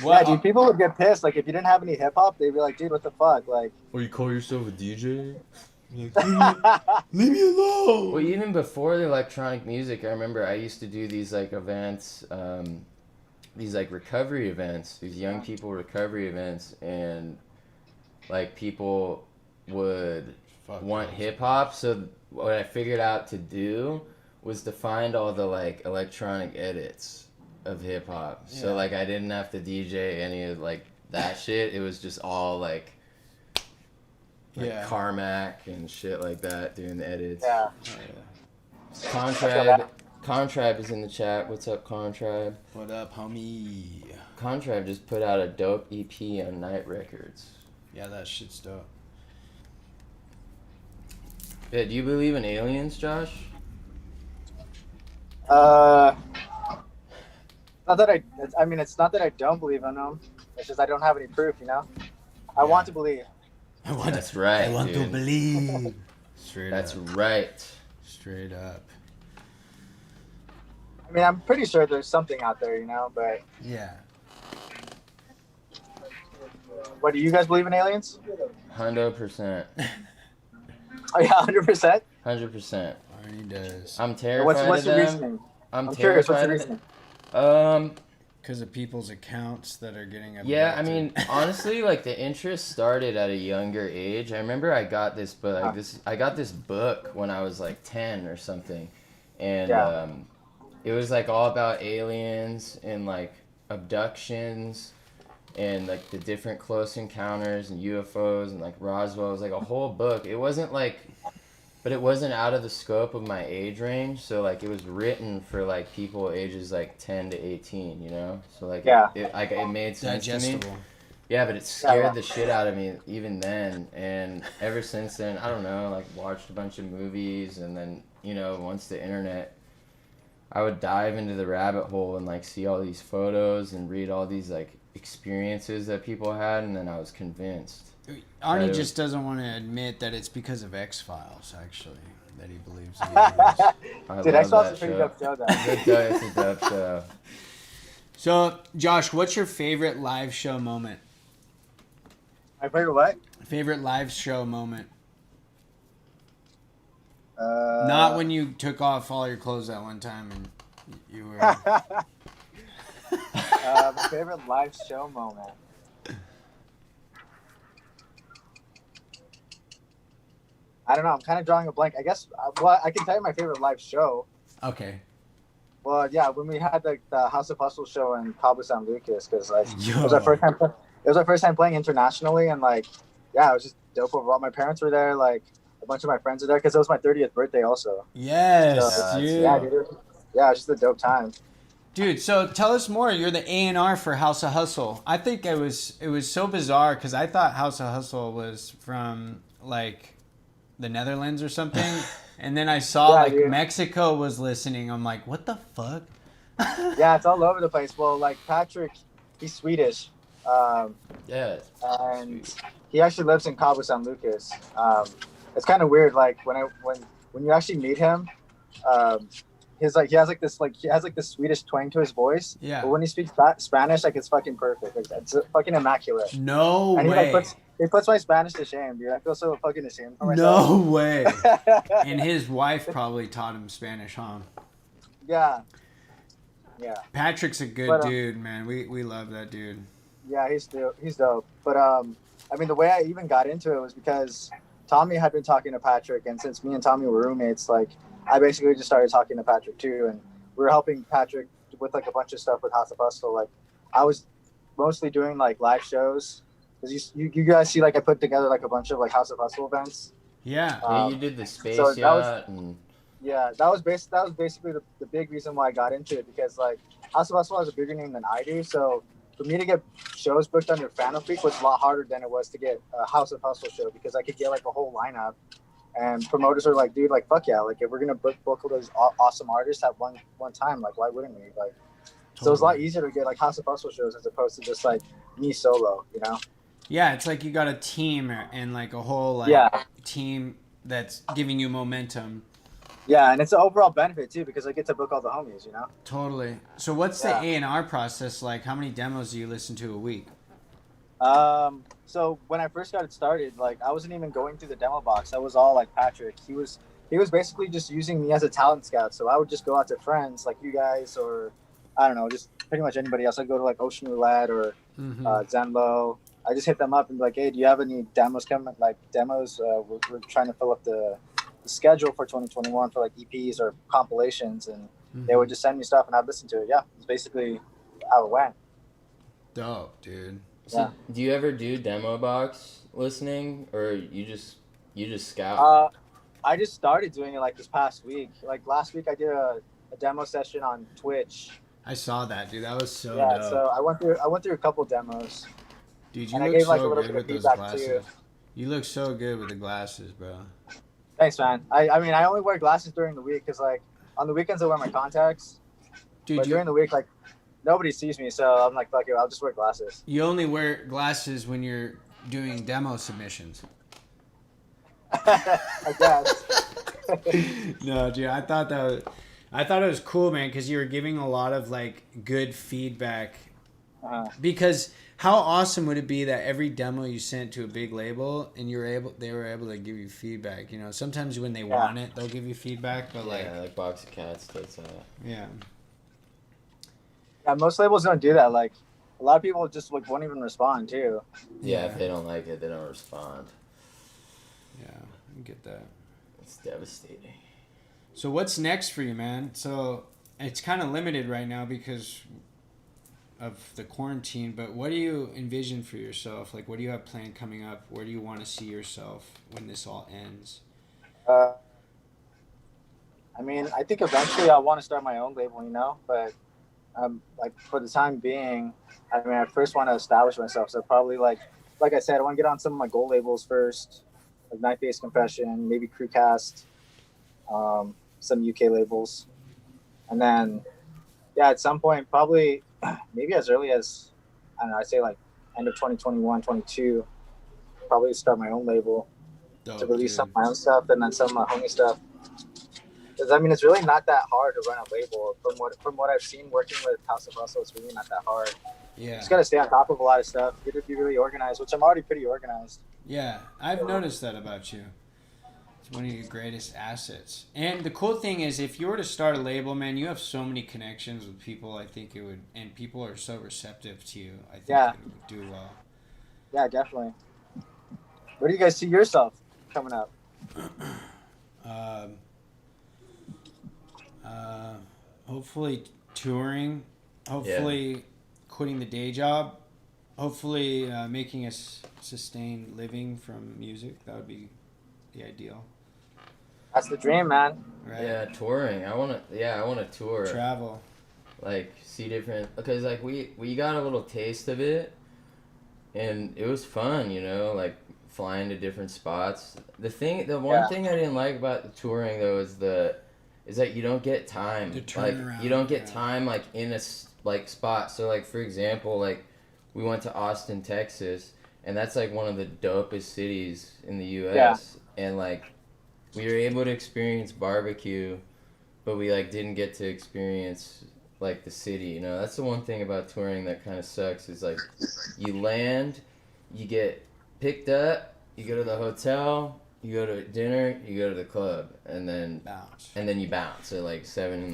Well, Yeah, dude. People would get pissed. Like if you didn't have any hip hop, they'd be like, "Dude, what the fuck?" Like. Or you call yourself a DJ? leave me alone. Well, even before the electronic music, I remember I used to do these like events, these like recovery events, these young people recovery events, and like people would Fuck want those. hip hop. So what I figured out to do was to find all the like electronic edits of hip hop. Yeah. So like I didn't have to DJ any of like that shit. It was just all like Yeah. Carmack and shit like that doing the edits. Yeah. Contrib is in the chat. What's up, Contrib? What up, homie? Contrib just put out a dope EP on Night Records. Yeah, that shit's dope. Yeah, do you believe in aliens, Josh? Not that I mean, it's not that I don't believe in them. It's just I don't have any proof, you know. I want to believe. That's right, I want to dude. believe. Straight That's up. right. Straight up. I mean, I'm pretty sure there's something out there, you know. But Yeah. what do you guys believe in aliens? 100%. Oh yeah, 100%. 100%. Arnie does. I'm terrified What's of your them. reasoning? I'm curious. What's terrified your of reasoning? them. Because of people's accounts that are getting abducted. Yeah, I mean, honestly, like the interest started at a younger age. I remember I got this, but like I got this book when I was like 10 or something, and Yeah. it was like all about aliens and like abductions, and like the different close encounters and UFOs and like Roswell. It was like a whole book. It wasn't like, but it wasn't out of the scope of my age range. So like it was written for like people ages like 10 to 18, you know. So like Yeah. it made sense to me. digestible. Yeah, but it scared Yeah. the shit out of me even then, and ever since then, I don't know, like watched a bunch of movies, and then, you know, once the internet, I would dive into the rabbit hole and like see all these photos and read all these like experiences that people had, and then I was convinced. Arnie Right. just doesn't want to admit that it's because of X-Files, actually, that he believes in aliens. I Dude, love X-Files that is a pretty show. dope show, though. It's a dope show. So, Josh, what's your favorite live show moment? My favorite what? Favorite live show moment? Uh, Not when you took off all your clothes that one time and you were... my favorite live show moment. I don't know. I'm kind of drawing a blank. I guess. Well, I can tell you my favorite live show. Okay. Well, yeah, when we had the House of Hustle show in Cabo San Lucas, because like it Yo. was our first time. It was our first time playing internationally, and like, yeah, it was just dope overall. My parents were there, like a bunch of my friends were there, because it was my 30th birthday also. Yes, So, dude. Yeah, dude. Yeah, it was just a dope time. Dude, so tell us more. You're the A&R for House of Hustle. I think it was so bizarre because I thought House of Hustle was from like the Netherlands or something, and then I saw Yeah, like dude. Mexico was listening. I'm like, what the fuck? Yeah, it's all over the place. Well, like Patrick, he's Swedish, Yeah. and he actually lives in Cabo San Lucas. It's kind of weird, like when you actually meet him, he has like this Swedish twang to his voice. Yeah. But when he speaks Spanish, like it's fucking perfect. Like, it's fucking immaculate. No And way. he puts my Spanish to shame, dude. I feel so fucking ashamed for myself. No way. And his wife probably taught him Spanish, huh? Yeah. Yeah. Patrick's a good dude, man. We love that dude. Yeah, he's dope. But I mean, the way I even got into it was because Tommy had been talking to Patrick, and since me and Tommy were roommates, like I basically just started talking to Patrick too, and we were helping Patrick with like a bunch of stuff with House of Hustle. Like I was mostly doing like live shows because you guys see like I put together like a bunch of like House of Hustle events. Yeah. Yeah, you did the space so yacht. That was basically the big reason why I got into it, because like House of Hustle has a bigger name than I do, so for me to get shows booked under Fantom Freq was a lot harder than it was to get a House of Hustle show, because I could get like a whole lineup, and promoters are like, dude, like fuck yeah, like if we're gonna book all those awesome artists at one time, like why wouldn't we? Like, so it's a lot easier to get like House of Hustle shows as opposed to just like me solo, you know? Yeah, it's like you got a team and like a whole team that's giving you momentum. Yeah, and it's an overall benefit too, because I get to book all the homies, you know? Totally. So what's the A&R process like? How many demos do you listen to a week? So when I first got it started, like I wasn't even going through the demo box. I was all like Patrick. He was basically just using me as a talent scout. So I would just go out to friends like you guys, or I don't know, just pretty much anybody else. I'd go to like Ocean Roulette or Zenlo. I just hit them up and be like, hey, do you have any demos coming? Like demos? We're trying to fill up the schedule for 2021 for like EPs or compilations, and they would just send me stuff and I'd listen to it. Yeah, it's basically how it went. Dope, dude. So do you ever do demo box listening, or you just scout? I just started doing it like this past week. Like last week I did a demo session on Twitch. I saw that, dude. That was so yeah, dope. so I went through a couple demos. Dude, you and look I gave, like, a so little good bit of with those feedback, glasses. too. You look so good with the glasses, bro. Thanks, man. I mean, I only wear glasses during the week because, like, on the weekends I wear my contacts. Dude, but during the week, like, nobody sees me, so I'm like, fuck it, I'll just wear glasses. You only wear glasses when you're doing demo submissions. I guess. No, dude, I thought it was cool, man, because you were giving a lot of like good feedback. Because how awesome would it be that every demo you sent to a big label and they were able to give you feedback? You know, sometimes when they want it, they'll give you feedback, but like Box of Cats does that. Yeah. Yeah, most labels don't do that. Like, a lot of people just like won't even respond too. Yeah, if they don't like it, they don't respond. Yeah, I get that. It's devastating. So what's next for you, man? So it's kind of limited right now because of the quarantine, but what do you envision for yourself? Like, what do you have planned coming up? Where do you want to see yourself when this all ends? I mean, I think eventually I want to start my own label, you know, but like for the time being, I mean, I first want to establish myself. So probably like I said, I want to get on some of my gold labels first, like Night Face Confession, maybe Crewcast, some UK labels. And then, yeah, at some point, probably maybe as early as, I don't know, I'd say like end of 2021, 22, probably start my own label to release some of my own stuff and then some of my homie stuff. Because I mean, it's really not that hard to run a label. From what I've seen working with House of Hustle, it's really not that hard. Yeah. You just gotta stay on top of a lot of stuff. You gotta be really organized, which I'm already pretty organized. Yeah, I've noticed that about you. It's one of your greatest assets. And the cool thing is, if you were to start a label, man, you have so many connections with people. I think it would, and people are so receptive to you. I think it would do well. Yeah, definitely. Where do you guys see yourself coming up? Hopefully touring, hopefully quitting the day job, hopefully making a sustained living from music. That would be the ideal. That's the dream, man. Right? Yeah, touring. I want to tour. Travel. Like, see different, because like we got a little taste of it and it was fun, you know, like flying to different spots. The one thing I didn't like about the touring though is that you don't get time. You don't get time like in a like spot. So like for example, like we went to Austin, Texas, and that's like one of the dopest cities in the U.S. And like we were able to experience barbecue but we like didn't get to experience like the city. You know, that's the one thing about touring that kind of sucks is like you land, you get picked up, you go to the hotel, you go to dinner, you go to the club, and then you bounce at like 7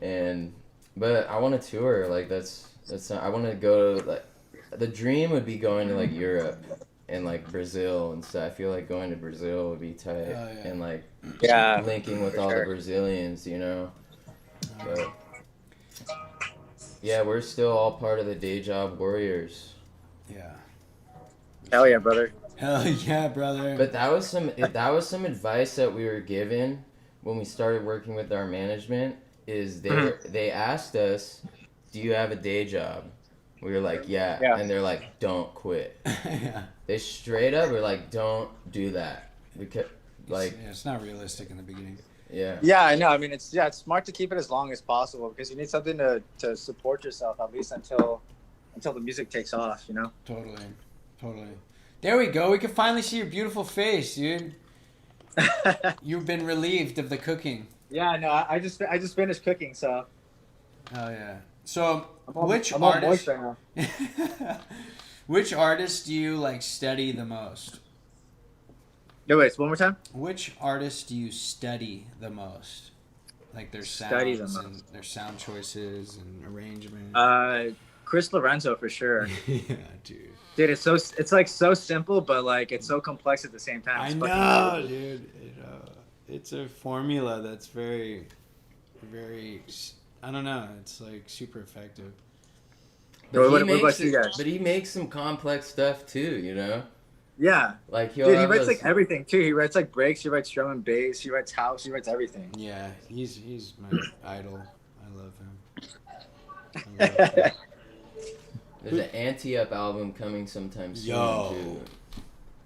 a.m. But I want to tour. Like that's not, I want to go to, like, the dream would be going to like Europe and like Brazil and stuff. I feel like going to Brazil would be tight and like linking with all the Brazilians, you know. But yeah, we're still all part of the Day Job Warriors. Yeah. Hell yeah, brother. Hell yeah, brother. But that was some advice that we were given when we started working with our management. Is they asked us, "Do you have a day job?" We were like, yeah. And they're like, "Don't quit." Yeah. They straight up were like, "Don't do that." Because like it's not realistic in the beginning. Yeah. Yeah, I know. I mean, it's smart to keep it as long as possible because you need something to support yourself at least until the music takes off, you know? Totally. There we go. We can finally see your beautiful face, dude. You've been relieved of the cooking. Yeah, no, I just finished cooking, so. Oh yeah. So I'm all moist right now. which artist do you like study the most? No, wait, one more time. Which artist do you study the most? Like their sounds and their sound choices and arrangement. Chris Lorenzo for sure. Yeah, dude. Dude, it's like so simple, but like it's so complex at the same time. I know, dude. It's a formula that's very, very. I don't know. It's like super effective. But what about you guys? But he makes some complex stuff too, you know. Yeah. Like dude, he writes like everything too. He writes like breaks. He writes drum and bass. He writes house. He writes everything. Yeah, he's my idol. I love him. There's an Anti-Up album coming sometime soon too.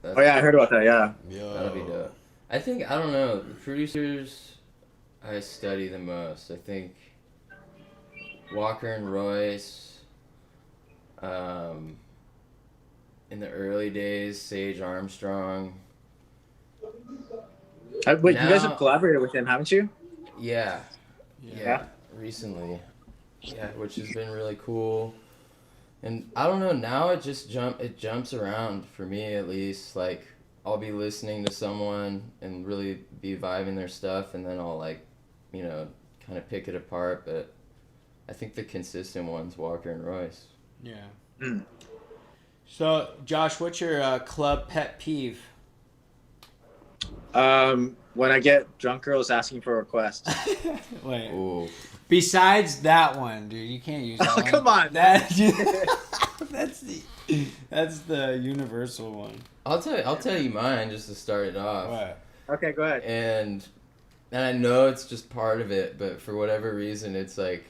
Oh yeah, I heard about that. Yeah. That'll be dope. I don't know, the producers I study the most. I think Walker and Royce. In the early days, Sage Armstrong. Wait, you guys have collaborated with him, haven't you? Yeah. Recently. Yeah, which has been really cool. And I don't know, now it just jumps around for me at least. Like I'll be listening to someone and really be vibing their stuff, and then I'll like, you know, kind of pick it apart. But I think the consistent one's Walker and Royce. Yeah. So, Josh, what's your club pet peeve? When I get drunk girls asking for requests. Wait. Ooh. Besides that one, dude, you can't use that one. Come on. That's the universal one. I'll tell you mine just to start it off. What? Okay, go ahead. And I know it's just part of it, but for whatever reason, it's like,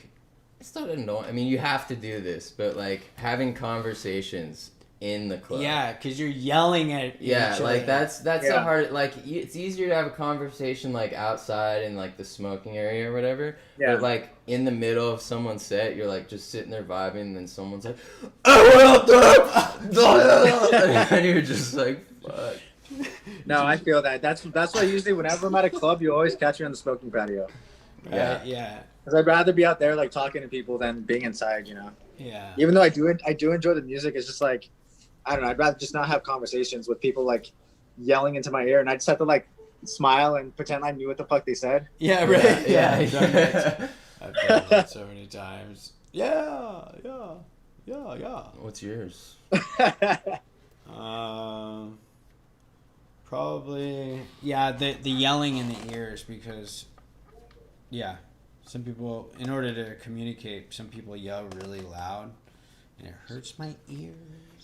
it's not annoying. I mean, you have to do this, but like having conversations in the club. Yeah, because you're yelling at each like other. that's the hard. Like it's easier to have a conversation like outside in like the smoking area or whatever. Yeah. But like in the middle of someone's set, you're like just sitting there vibing, and then someone's like, "I went out there," and you're just like, "Fuck." No, I feel that. That's why usually whenever I'm at a club, you always catch me on the smoking patio. Right? Yeah. Because I'd rather be out there like talking to people than being inside, you know. Yeah. Even though I do enjoy the music, it's just like, I don't know. I'd rather just not have conversations with people like yelling into my ear, and I just have to like smile and pretend I knew what the fuck they said. Yeah, right. Yeah. I've done that so many times. Yeah. What's yours? Probably the yelling in the ears, because some people, in order to communicate, some people yell really loud and it hurts my ears.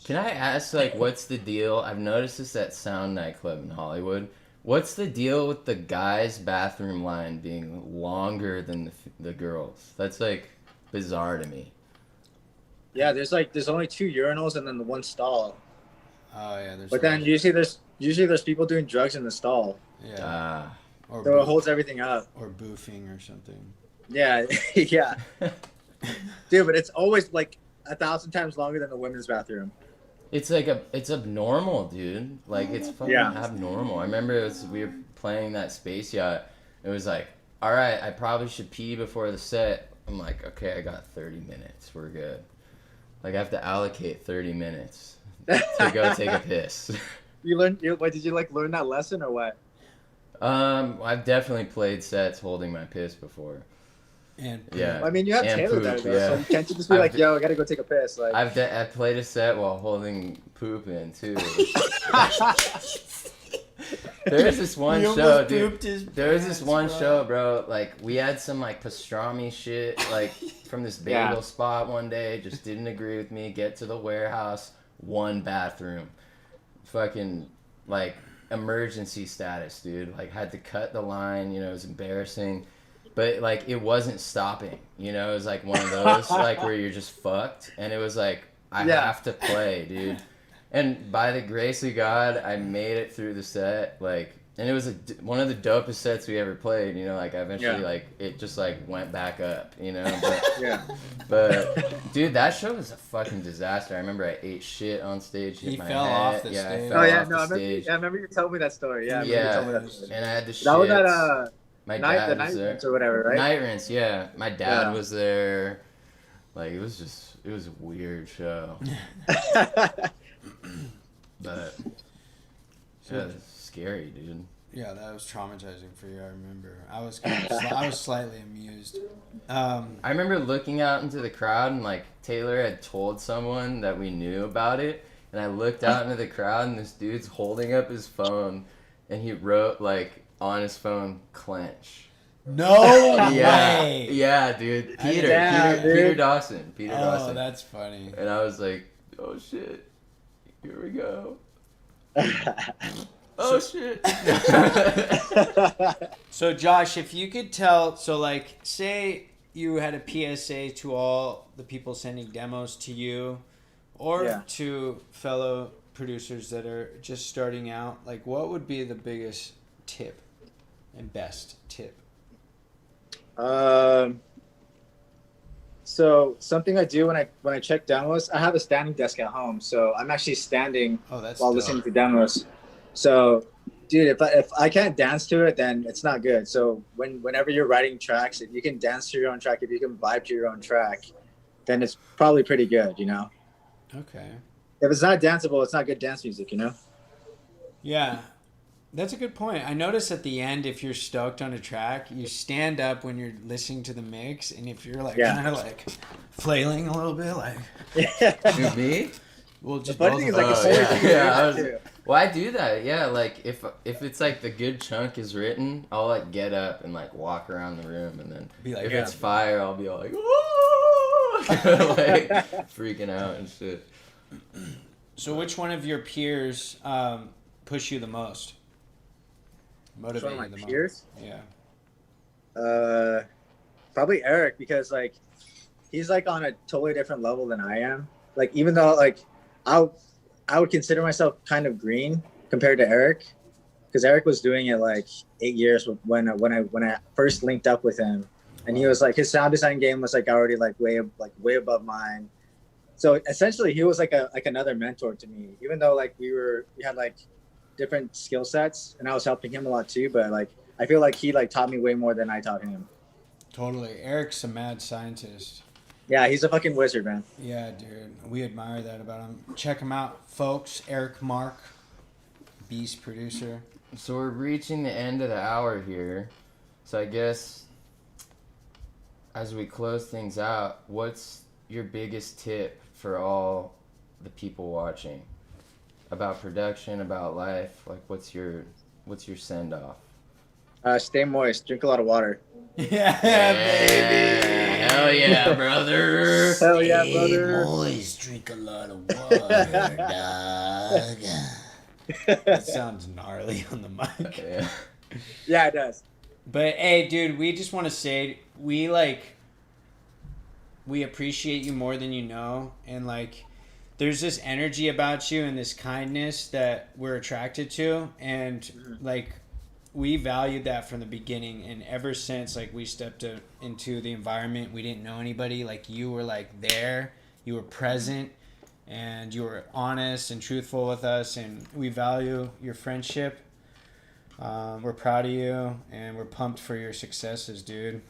Can I ask, like, what's the deal? I've noticed this at Sound nightclub in Hollywood. What's the deal with the guys' bathroom line being longer than the girls? That's like bizarre to me. Yeah, there's only 2 urinals and then the one stall. Oh yeah, but then usually there's people doing drugs in the stall. Yeah. So it holds everything up. Or boofing or something. Yeah, yeah. Dude, but it's always like 1,000 times longer than the women's bathroom. It's like it's abnormal, dude. Like it's fucking abnormal. I remember we were playing that Space Yacht. It was like all right, I probably should pee before the set. I'm like, okay, I got 30 minutes. We're good. Like, I have to allocate 30 minutes to go take a piss. What did you like learn that lesson or what? I've definitely played sets holding my piss before. And Yeah. I mean, you have And Taylor poop, there, though, yeah. so can't you just be like, yo, I gotta go take a piss? Like, I've played a set while holding poop in too. There's this one He show, almost dude. pooped his There was this pants, one bro. show, bro. Like, we had some like pastrami shit, like from this bagel Yeah. spot one day. Just didn't agree with me. Get to the warehouse, one bathroom, fucking like emergency status, dude. Like, had to cut the line. You know, it was embarrassing, but like it wasn't stopping. You know, it was like one of those like where you're just fucked, and it was like I Yeah. have to play, dude. And by the grace of God, I made it through the set, like, and it was one of the dopest sets we ever played, you know, like, I eventually, Yeah. like, it just, like, went back up, you know, but, yeah. but, dude, that show was a fucking disaster. I remember I ate shit on stage, hit He my fell head. off the yeah, stage. I fell Oh yeah, off no, the I remember, stage. yeah, I remember you told me that story. Yeah, I remember you told me that story. And I had the shits. That was at My night, dad the was night there. rinse or whatever, right? Night rinse, yeah. My dad Yeah. was there. Like, it was a weird show. But yeah, it's scary, dude. Yeah, that was traumatizing for you. I remember. I was I was slightly amused. I remember looking out into the crowd and like Taylor had told someone that we knew about it, and I looked out into the crowd and this dude's holding up his phone, and he wrote like on his phone "clench." No Yeah, way. yeah, dude. Peter Damn, dude. Peter Dawson. Peter Oh, Dawson. that's funny. And I was like, oh shit, here we go. Oh shit. So Josh, if you could tell, so like, say you had a PSA to all the people sending demos to you, or Yeah. to fellow producers that are just starting out, like, what would be the biggest tip and best tip? So something I do when I check demos, I have a standing desk at home, so I'm actually standing Oh, that's while dope. listening to demos. So, dude, if I can't dance to it, then it's not good. So whenever you're writing tracks, if you can dance to your own track, if you can vibe to your own track, then it's probably pretty good, you know. Okay. If it's not danceable, it's not good dance music, you know. Yeah, that's a good point. I notice at the end, if you're stoked on a track, you stand up when you're listening to the mix, and if you're like Yeah. kind of like flailing a little bit, like, Who, me? we'll just funny both thing of is, like, us. it's yeah, always- yeah, I was, too. well, I do that. Yeah, like if it's like the good chunk is written, I'll like get up and like walk around the room, and then Be like, if yeah. it's fire, I'll be all like, whoa, like freaking out and shit. So which one of your peers push you the most? One Motivate of my you the peers, most? Yeah. probably Eric, because like he's like on a totally different level than I am. Like, even though like I would consider myself kind of green compared to Eric, because Eric was doing it like 8 years when I first linked up with him, and he was like, his sound design game was like already like way above mine. So essentially, he was like another mentor to me, even though like we had like different skill sets, and I was helping him a lot too. But like I feel like he like taught me way more than I taught him. Totally. Eric's a mad scientist. Yeah, he's a fucking wizard, man. Yeah, dude. We admire that about him. Check him out, folks. Eric Mark, beast producer. So we're reaching the end of the hour here. So I guess as we close things out, what's your biggest tip for all the people watching about production, about life? Like, what's your send off? Stay moist, drink a lot of water. Yeah, baby. Hell yeah, brother. Hell yeah, brother. Boys, drink a lot of water, dog. That sounds gnarly on the mic. Yeah. Yeah, it does. But hey, dude, we just want to say we appreciate you more than you know, and like there's this energy about you and this kindness that we're attracted to, and like we valued that from the beginning, and ever since like we stepped into the environment, we didn't know anybody, like you were like there, you were present, and you were honest and truthful with us, and we value your friendship. We're proud of you, and we're pumped for your successes, dude.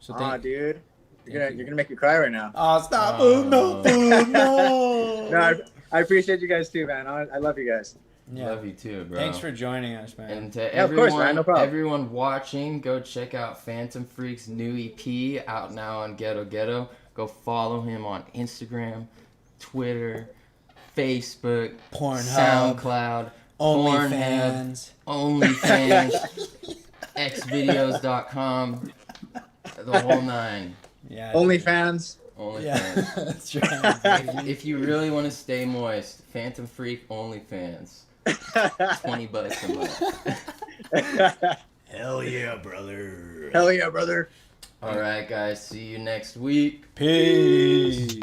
So Dude, you're gonna make me cry right now. Oh, stop! No, no. No, I appreciate you guys too, man. I love you guys. Yeah. Love you too, bro. Thanks for joining us, man. And to Yeah, of course, everyone, man, no problem. everyone watching, go check out Fantom Freq's new EP out now on Ghetto Ghetto. Go follow him on Instagram, Twitter, Facebook, Pornhub, SoundCloud, OnlyFans, OnlyFans, xvideos.com, the whole nine. Yeah. OnlyFans. OnlyFans. Yeah, that's right. If you really want to stay moist, Fantom Freq OnlyFans. $20 a month. Hell yeah, brother. Hell yeah, brother. All right, guys. See you next week. Peace.